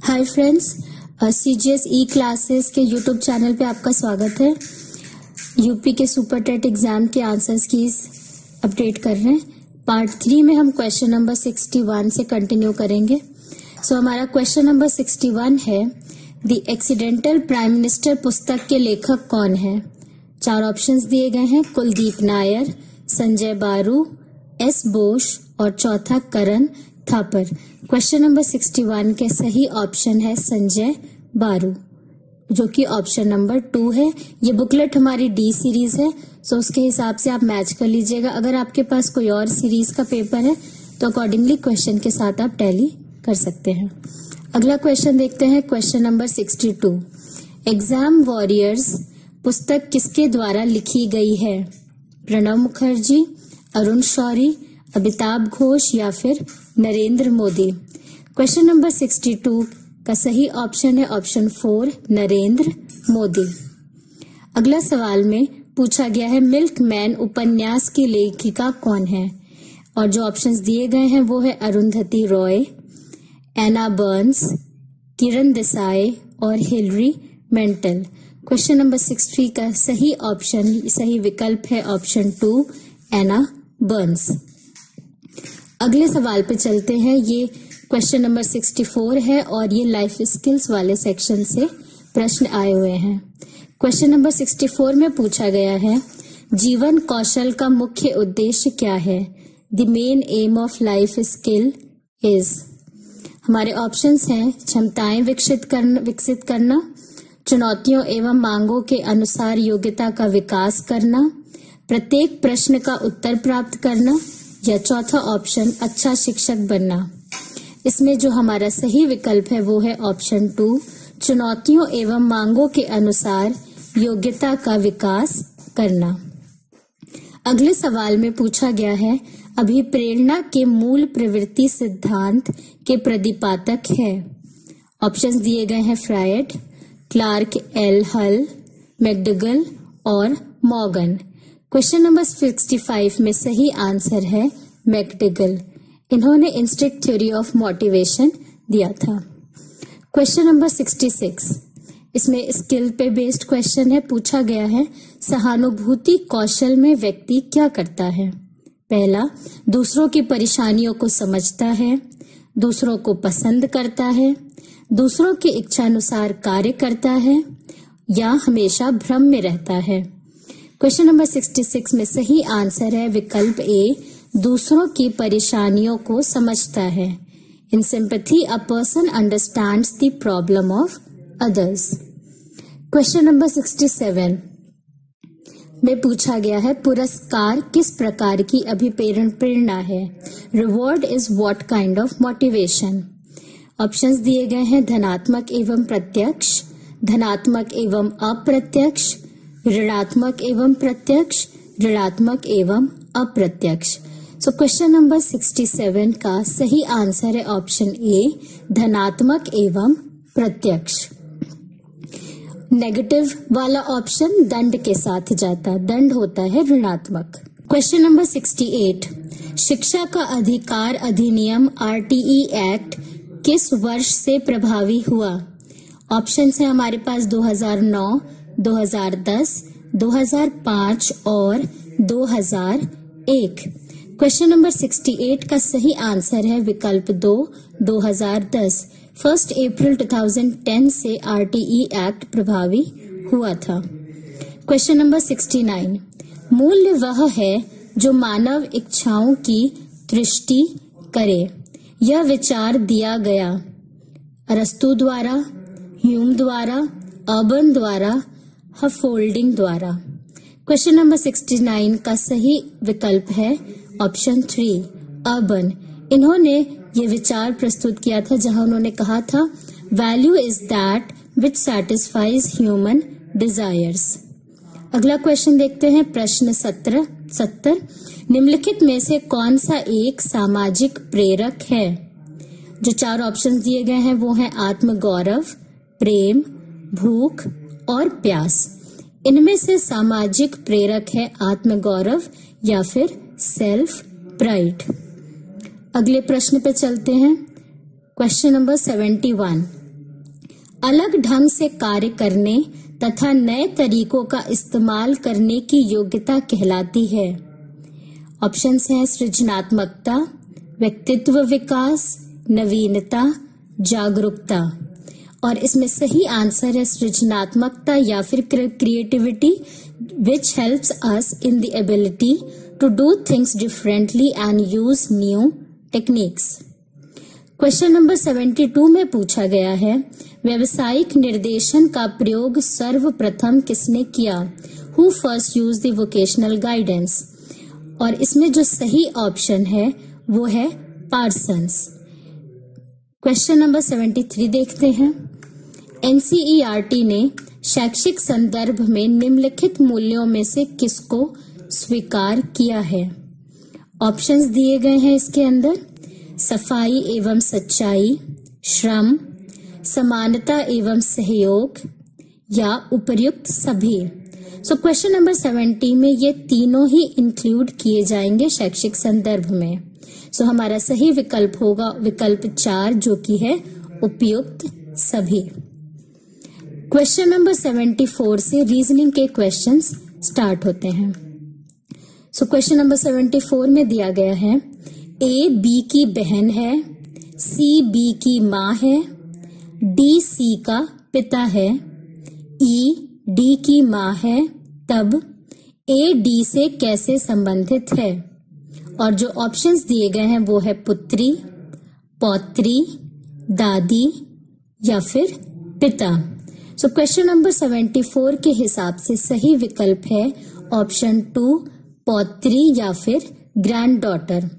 Hi friends, CGS ई classes के YouTube channel पे आपका स्वागत है। यूपी के सुपर टेट एग्जाम के आंसर्स की अपडेट कर रहे हैं। पार्ट 3 में हम क्वेश्चन नंबर 61 से कंटिन्यू करेंगे। हमारा क्वेश्चन नंबर 61 है, द एक्सीडेंटल प्राइम मिनिस्टर पुस्तक के लेखक कौन है। 4 ऑप्शंस दिए गए हैं, कुलदीप नायर, संजय बारू, एस बोस और चौथा करण थापर। क्वेश्चन नंबर 61 के सही ऑप्शन है संजय बारू, जो कि ऑप्शन नंबर 2 है। ये बुकलेट हमारी डी सीरीज है, सो उसके हिसाब से आप मैच कर लीजिएगा। अगर आपके पास कोई और सीरीज का पेपर है तो अकॉर्डिंगली क्वेश्चन के साथ आप टैली कर सकते हैं। अगला क्वेश्चन देखते हैं, क्वेश्चन नंबर 62। एग्जाम वॉरियर्स पुस्तक किसके द्वारा लिखी गई है। प्रणब मुखर्जी, अरुण शौरी, अमिताभ घोष या फिर नरेंद्र मोदी। क्वेश्चन नंबर 62 का सही ऑप्शन है ऑप्शन 4, नरेंद्र मोदी। अगला सवाल में पूछा गया है, मिल्कमैन उपन्यास की लेखिका कौन है, और जो ऑप्शंस दिए गए हैं वो है अरुंधति रॉय, एना बर्न्स, किरण देसाई और हिलरी मेंटल। क्वेश्चन नंबर 63 का सही विकल्प है ऑप्शन 2, एना बर्न्स। अगले सवाल पे चलते हैं। ये क्वेश्चन नंबर 64 है और ये लाइफ स्किल्स वाले सेक्शन से प्रश्न आए हुए हैं। क्वेश्चन नंबर 64 में पूछा गया है, जीवन कौशल का मुख्य उद्देश्य क्या है। The main M of life skill is. हमारे ऑप्शंस हैं, क्षमताएं विकसित करना, चुनौतियों एवं मांगों के अनुसार योग्यता का विकास करना, प्रत्येक प्रश्न का उत्तर प्राप्त करना, या चौथा ऑप्शन अच्छा शिक्षक बनना। इसमें जो हमारा सही विकल्प है वो है ऑप्शन 2, चुनौतियों एवं मांगों के अनुसार योग्यता का विकास करना। अगले सवाल में पूछा गया है, अभिप्रेरणा के मूल प्रवृत्ति सिद्धांत के प्रतिपादक है। ऑप्शंस दिए गए हैं, फ्रायड, क्लार्क एल हल, मैकडगल और मॉर्गन। क्वेश्चन नंबर 65 में सही आंसर है मैकडगल। इन्होंने इंस्टिंक्ट थ्योरी ऑफ मोटिवेशन दिया था। क्वेश्चन नंबर 66, इसमें स्किल पे बेस्ड क्वेश्चन है। पूछा गया है, सहानुभूति कौशल में व्यक्ति क्या करता है। पहला, दूसरों की परेशानियों को समझता है, दूसरों को पसंद करता है, दूसरों की इच्छानुसार कार्य करता है, या हमेशा भ्रम में रहता है। क्वेश्चन नंबर 66 में सही आंसर है विकल्प ए, दूसरों की परेशानियों को समझता है। In sympathy a person understands the problem of others. Question number 67 में पूछा गया है, पुरस्कार किस प्रकार की अभिप्रेरणा है। Reward is what kind of motivation. Options दिए गए हैं, धनात्मक एवं प्रत्यक्ष, धनात्मक एवं अप्रत्यक्ष, ऋणात्मक एवं प्रत्यक्ष, ऋणात्मक एवं अप्रत्यक्ष। क्वेश्चन नंबर 67 का सही आंसर है ऑप्शन ए, धनात्मक एवं प्रत्यक्ष। नेगेटिव वाला ऑप्शन दंड के साथ जाता, दंड होता है ऋणात्मक। क्वेश्चन नंबर 68, शिक्षा का अधिकार अधिनियम आरटीई एक्ट किस वर्ष से प्रभावी हुआ। ऑप्शंस है हमारे पास 2009, 2010, 2005 और 2001। क्वेश्चन नंबर 68 का सही आंसर है विकल्प 2, 2010। 1 अप्रैल 2010 से आरटीई एक्ट प्रभावी हुआ था। क्वेश्चन नंबर 69, मूल्य वह है जो मानव इच्छाओं की तुष्टि करे। यह विचार दिया गया अरस्तु द्वारा, ह्यूम द्वारा, अर्बन द्वारा, हफोल्डिंग द्वारा। क्वेश्चन नंबर 69 का सही विकल्प है ऑप्शन 3, अर्बन। इन्होंने ये विचार प्रस्तुत किया था जहां उन्होंने कहा था, value is that which satisfies human desires. अगला क्वेश्चन देखते हैं, प्रश्न 70। निम्नलिखित में से कौन सा एक सामाजिक प्रेरक है। जो 4 ऑप्शन दिए गए हैं वो है आत्मगौरव, प्रेम, भूख और प्यास। इनमें से सामाजिक प्रेरक है आत्मगौरव या फिर सेल्फ प्राइड। अगले प्रश्न पे चलते हैं, क्वेश्चन नंबर 71। अलग ढंग से कार्य करने तथा नए तरीकों का इस्तेमाल करने की योग्यता कहलाती है। ऑप्शंस हैं सृजनात्मकता, व्यक्तित्व विकास, नवीनता, जागरूकता। और इसमें सही आंसर है सृजनात्मकता या फिर creativity, which helps us in the ability to do things differently and use new techniques. Question number 72 में पूछा गया है, व्यावसायिक निर्देशन का प्रयोग सर्वप्रथम किसने किया? Who first use the vocational guidance? और इसमें जो सही ऑप्शन है वो है पार्सन्स। क्वेश्चन नंबर 73 देखते हैं। एनसीईआरटी ने शैक्षिक संदर्भ में निम्नलिखित मूल्यों में से किसको स्वीकार किया है? ऑप्शंस दिए गए हैं इसके अंदर, सफाई एवं सच्चाई, श्रम, समानता एवं सहयोग या उपर्युक्त सभी। सो क्वेश्चन नंबर 70 में ये तीनों ही इंक्लूड किए जाएंगे शैक्षिक संदर्भ में। सो हमारा सही विकल्प होगा विकल्प 4 जो कि है उपयुक्त सभी। क्वेश्चन नंबर 74 से रीजनिंग के क्वेश्चंस स्टार्ट होते हैं। सो क्वेश्चन नंबर 74 में दिया गया है, ए बी की बहन है, सी बी की माँ है, डी सी का पिता है, ई डी की माँ है, तब ए डी से कैसे संबंधित है? और जो ऑप्शंस दिए गए हैं वो है पुत्री, पौत्री, दादी या फिर पिता। सो क्वेश्चन नंबर 74 के हिसाब से सही विकल्प है ऑप्शन 2, पौत्री या फिर ग्रैंड डॉटर।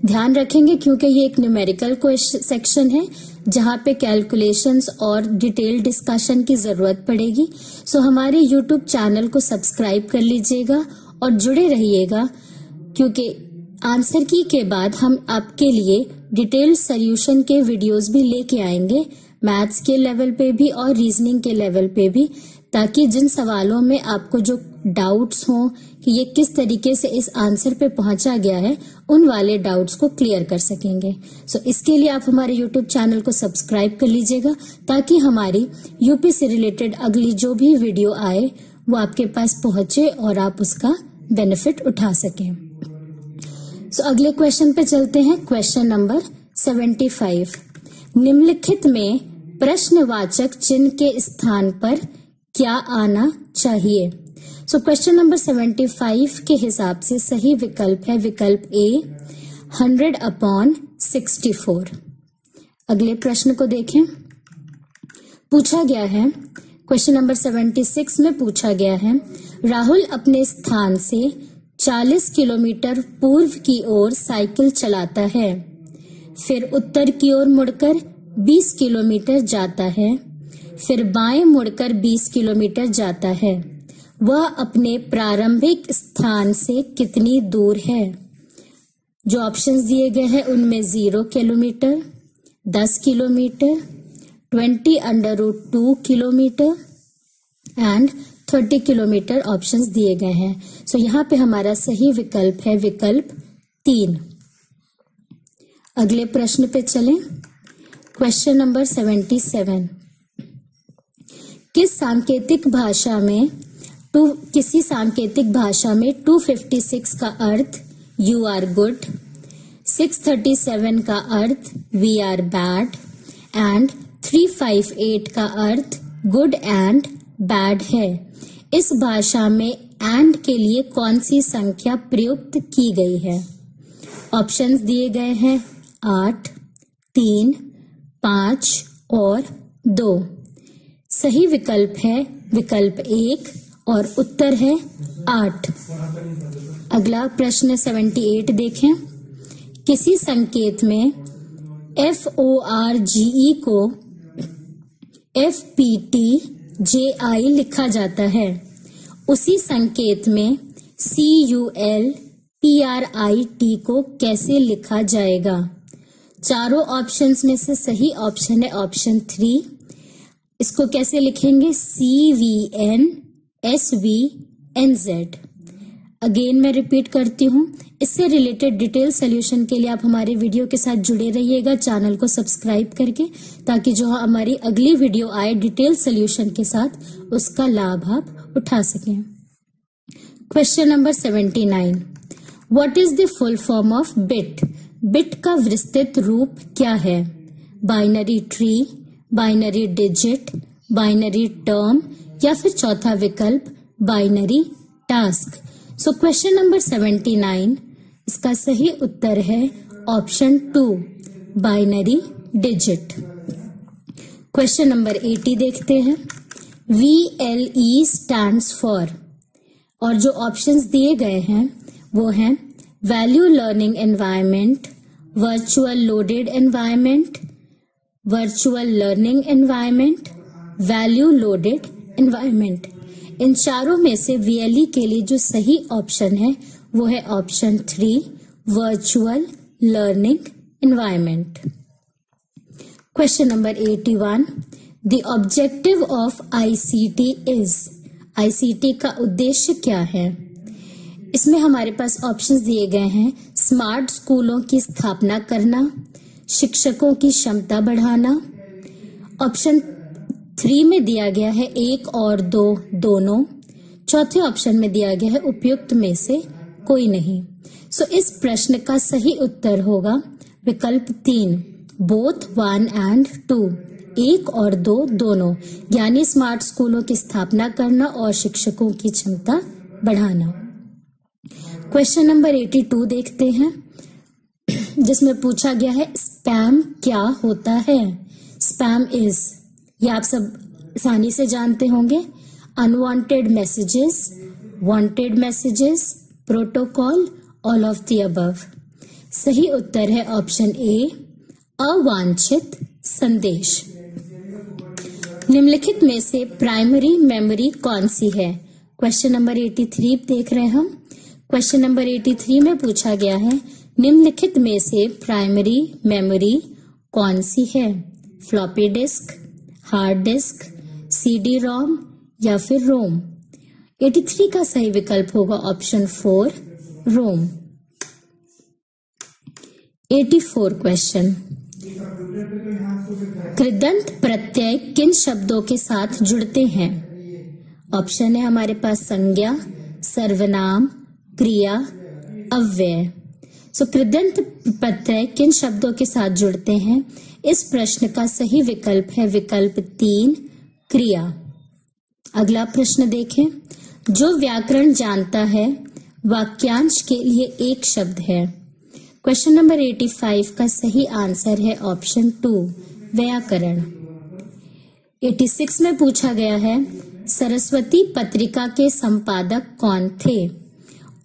ध्यान रखेंगे क्योंकि ये एक न्यूमेरिकल सेक्शन है जहाँ पे कैलकुलेशंस और डिटेल डिस्कशन की जरूरत पड़ेगी। सो हमारे YouTube चैनल को सब्सक्राइब कर लीजिएगा और जुड़े रहिएगा, क्योंकि आंसर की के बाद हम आपके लिए डिटेल्ड सॉल्यूशन के वीडियोस भी लेके आएंगे, मैथ्स के लेवल पे भी और रीजनिंग के लेवल पे भी, ताकि जिन सवालों में आपको जो डाउट्स हों कि ये किस तरीके से इस आंसर पे पहुंचा गया है, उन वाले डाउट्स को क्लियर कर सकेंगे। सो इसके लिए आप हमारे YouTube चैनल को सब्सक्राइब कर लीजिएगा ताकि हमारी यूपी से रिलेटेड अगली जो भी वीडियो आए वो आपके पास पहुंचे और आप उसका बेनिफिट उठा सकें। सो अगले क्वेश्चन पे चलते हैं। क्वेश्चन नंबर 75, निम्नलिखित में प्रश्नवाचक चिन्ह के स्थान पर क्या आना चाहिए? सो क्वेश्चन नंबर 75 के हिसाब से सही विकल्प है विकल्प ए, 100/64। अगले प्रश्न को देखें। पूछा गया है, क्वेश्चन नंबर 76 में पूछा गया है, राहुल अपने स्थान से 40 किलोमीटर पूर्व की ओर साइकिल चलाता है, फिर उत्तर की ओर मुड़कर 20 किलोमीटर जाता है, फिर बाएं मुड़कर 20 किलोमीटर जाता है। वह अपने प्रारंभिक स्थान से कितनी दूर है? जो ऑप्शंस दिए गए हैं उनमें 0 kilometre, 10 kilometre, 20√2 kilometre and 30 kilometre options दिए गए हैं। सो यहाँ पे हमारा सही विकल्प है विकल्प 3। अगले प्रश्न पे चलें। क्वेश्चन नंबर 77, किसी सांकेतिक भाषा में 256 का अर्थ यू आर गुड, 637 का अर्थ वी आर बैड एंड 358 का अर्थ गुड एंड बैड है। इस भाषा में एंड के लिए कौन सी संख्या प्रयुक्त की गई है? ऑप्शंस दिए गए हैं 8, 3, 5 और 2। सही विकल्प है विकल्प 1 और उत्तर है 8। अगला प्रश्न 78 देखें। किसी संकेत में FORGE को FPTJI लिखा जाता है, उसी संकेत में CULPRIT को कैसे लिखा जाएगा? चारों ऑप्शंस में से सही ऑप्शन है ऑप्शन 3। इसको कैसे लिखेंगे? CVNSVNZ। अगेन मैं रिपीट करती हूँ, इससे रिलेटेड डिटेल सोल्यूशन के लिए आप हमारे वीडियो के साथ जुड़े रहिएगा चैनल को सब्सक्राइब करके, ताकि जो हमारी अगली वीडियो आए डिटेल सोल्यूशन के साथ उसका लाभ आप उठा सकें। Question number 79, what is the full form of bit? Bit का विस्तृत रूप क्या है? Binary tree, binary digit, binary term या फिर चौथा विकल्प binary task. So question number 79, इसका सही उत्तर है option 2, binary digit. Question number 80 देखते हैं। VLE स्टैंड्स फॉर, और जो ऑप्शंस दिए गए हैं वो हैं value learning environment, virtual loaded environment, virtual learning environment, value loaded environment. इन चारों में से VLE के लिए जो सही ऑप्शन है वो है option 3, virtual learning environment. Question number 81, the objective of ICT is, ICT का उद्देश्य क्या है? इसमें हमारे पास ऑप्शंस दिए गए हैं स्मार्ट स्कूलों की स्थापना करना, शिक्षकों की क्षमता बढ़ाना। ऑप्शन 3 में दिया गया है 1 और 2 दोनों। चौथे ऑप्शन में दिया गया है उपयुक्त में से कोई नहीं। सो इस प्रश्न का सही उत्तर होगा विकल्प 3, बोथ 1 and 2, 1 और 2 दोनों, यानी स्मार्ट स्कूलों की स्थापना करना और शिक्षकों की क्षमता बढ़ाना। क्वेश्चन नंबर 82 देखते हैं, जिसमें पूछा गया है स्पैम क्या होता है? स्पैम इज, ये आप सब आसानी से जानते होंगे, unwanted messages, wanted messages, protocol, all of the above. सही उत्तर है ऑप्शन ए, अवांछित संदेश। निम्नलिखित में से प्राइमरी मेमोरी कौन सी है? क्वेश्चन नंबर 83 देख रहे हैं हम। क्वेश्चन नंबर 83 में पूछा गया है निम्नलिखित में से प्राइमरी मेमोरी कौन सी है? Floppy disk, hard disk, CD-ROM या फिर रोम। 83 का सही विकल्प होगा ऑप्शन 4, रोम। 84 क्वेश्चन, कृदंत प्रत्यय किन शब्दों के साथ जुड़ते हैं? ऑप्शन है हमारे पास संज्ञा, सर्वनाम, क्रिया, अव्यय। सो कृदंत प्रत्यय किन शब्दों के साथ जुड़ते हैं? इस प्रश्न का सही विकल्प है विकल्प 3, क्रिया। अगला प्रश्न देखें, जो व्याकरण जानता है वाक्यांश के लिए एक शब्द है। क्वेश्चन नंबर 85 का सही आंसर है ऑप्शन 2, व्याकरण। 86 में पूछा गया है सरस्वती पत्रिका के संपादक कौन थे?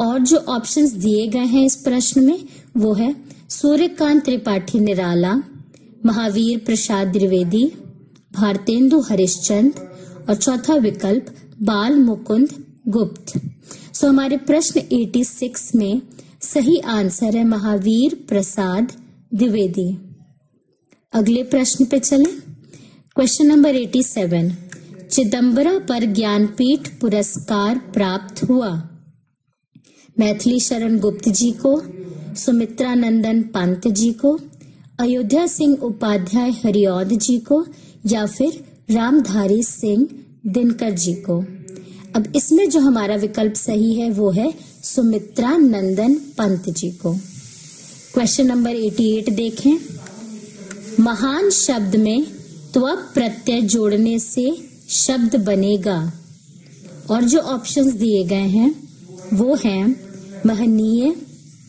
और जो ऑप्शंस दिए गए हैं इस प्रश्न में वो है सूर्यकांत त्रिपाठी निराला, महावीर प्रसाद द्विवेदी, भारतेंदु हरिश्चंद्र और चौथा विकल्प बाल मुकुंद गुप्त। सो हमारे प्रश्न 86 में सही आंसर है महावीर प्रसाद द्विवेदी। अगले प्रश्न पे चलें। क्वेश्चन नंबर 87, चिदंबरा पर ज्ञानपीठ पुरस्कार प्राप्त हुआ? मैथिली शरण गुप्त जी को, सुमित्रा नंदन पंत जी को, अयोध्या सिंह उपाध्याय हरिऔध जी को या फिर रामधारी सिंह दिनकर जी को। अब इसमें जो हमारा विकल्प सही है वो है सुमित्रा नंदन पंत जी को। क्वेश्चन नंबर 88 देखें, महान शब्द में त्व प्रत्यय जोड़ने से शब्द बनेगा। और जो ऑप्शंस दिए गए हैं वो हैं महनीय,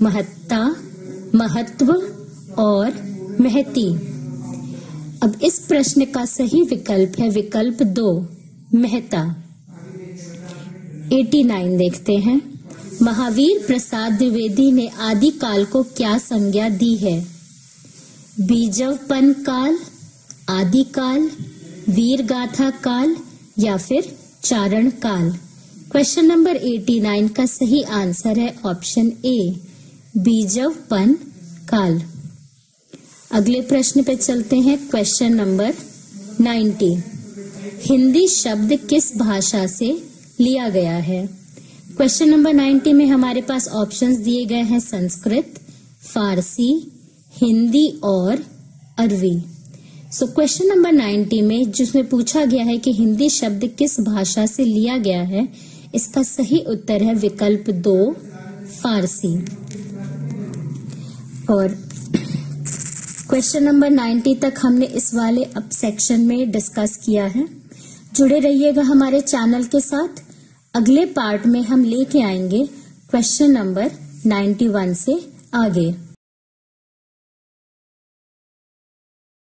महत्ता, महत्व और महती। अब इस प्रश्न का सही विकल्प है विकल्प 2, महता। 89 देखते हैं, महावीर प्रसाद द्विवेदी ने आदिकाल को क्या संज्ञा दी है? बीजवपन काल, आदिकाल, वीर गाथा काल या फिर चारण काल। क्वेश्चन नंबर 89 का सही आंसर है ऑप्शन ए, बीजवपन काल। अगले प्रश्न पे चलते हैं। क्वेश्चन नंबर 90, हिंदी शब्द किस भाषा से लिया गया है? क्वेश्चन नंबर 90 में हमारे पास ऑप्शंस दिए गए हैं संस्कृत, फारसी, हिंदी और अरबी। सो क्वेश्चन नंबर 90 में जिसमें पूछा गया है कि हिंदी शब्द किस भाषा से लिया गया है, इसका सही उत्तर है विकल्प 2 फारसी। और क्वेश्चन नंबर 90 तक हमने इस वाले अब सेक्शन में डिस्कस किया है। जुड़े रहिएगा हमारे चैनल के साथ। अगले पार्ट में हम लेके आएंगे क्वेश्चन नंबर 91 से आगे।